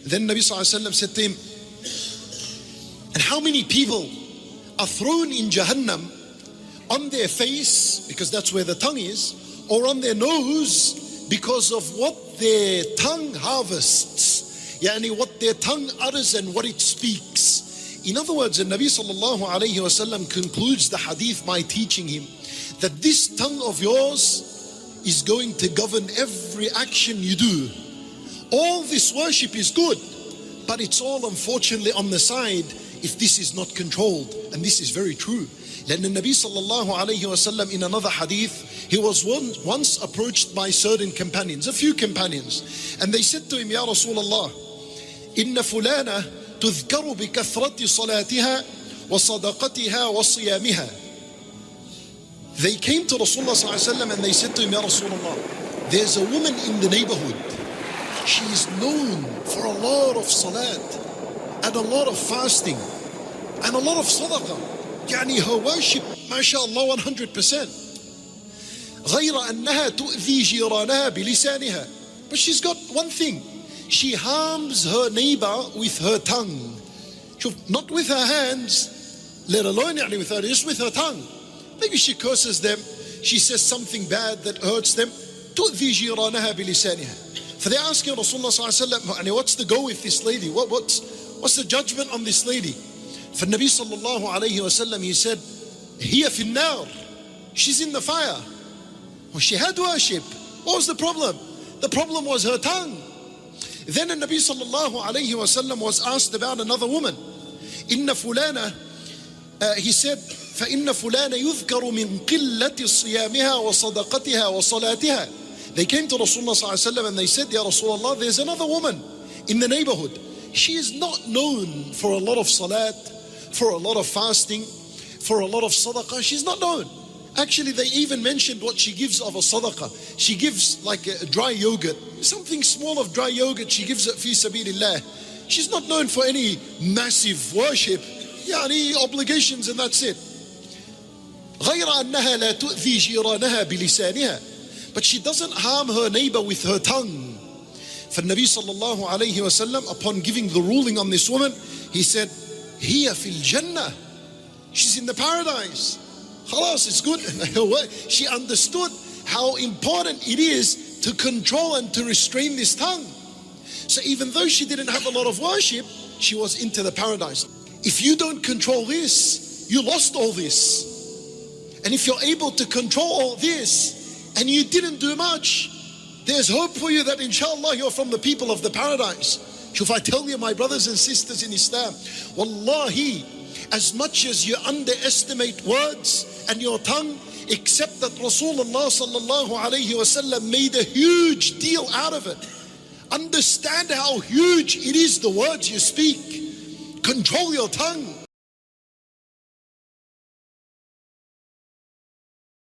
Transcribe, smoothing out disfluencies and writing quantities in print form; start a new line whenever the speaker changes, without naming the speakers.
Then Nabi sallallahu alaihi wasallam said to him, and how many people are thrown in Jahannam on their face, because that's where the tongue is, or on their nose because of what their tongue harvests, yani what their tongue utters and what it speaks. In other words, the Nabi sallallahu alayhi wasallam concludes the hadith by teaching him that this tongue of yours is going to govern every action you do. All this worship is good, but it's all unfortunately on the side if this is not controlled. And this is very true. Then the Nabi sallallahu alayhi wasallam in another hadith, he was once approached by certain companions, a few companions, and they said to him, Ya Rasulullah, inna fulana tuzkaru bi kathrati salatiha wa sadaqatiha wa siyamiha. They came to Rasulullah sallallahu alayhi wasallam and they said to him, Ya Rasulullah, there's a woman in the neighborhood. She is known for a lot of salat and a lot of fasting and a lot of sadaqah. يعني her worship MashaAllah 100%. غير أنها تؤذي جيرانها بلسانها. But she's got one thing. She harms her neighbor with her tongue. Not with her hands, let alone with her, just with her tongue. Maybe she curses them. She says something bad that hurts them. تؤذي جيرانها بلسانها. So they're asking Rasulullah sallallahu alaihi wasallam, what's the go with this lady? What's the judgment on this lady? For Nabi sallallahu alayhi wasallam, he said, hiya fi an-nar. She's in the fire. Well, she had worship. What was the problem? The problem was her tongue. Then the Nabi sallallahu alayhi wasallam was asked about another woman. Inna fulana, he said, فَإِنَّ فُلَانَ يُذْكَرُ مِنْ قِلَّةِ صِيَامِهَا وَصَدَقَتِهَا وَصَلَاتِهَا. They came to Rasulullah sallallahu alayhi wasallam and they said, Ya Rasulullah, there's another woman in the neighborhood. She is not known for a lot of salat, for a lot of fasting, for a lot of sadaqah. She's not known. Actually, they even mentioned what she gives of a sadaqah. She gives like a dry yogurt, something small of dry yogurt. She gives it fi sabilillah. She's not known for any massive worship, yani obligations, and that's it. غير أنها لا تؤذي جيرانها بلسانها. But she doesn't harm her neighbor with her tongue. For Nabi sallallahu alayhi wasallam, upon giving the ruling on this woman, he said, hiya fil jannah. She's in the paradise. Khalas, it's good. She understood how important it is to control and to restrain this tongue. So even though she didn't have a lot of worship, she was into the paradise. If you don't control this, you lost all this. And if you're able to control all this and you didn't do much, there's hope for you that inshallah you're from the people of the paradise. If I tell you, my brothers and sisters in Islam, wallahi, as much as you underestimate words and your tongue, except that Rasulullah sallallahu alayhi wasallam made a huge deal out of it. Understand how huge it is, the words you speak. Control your tongue.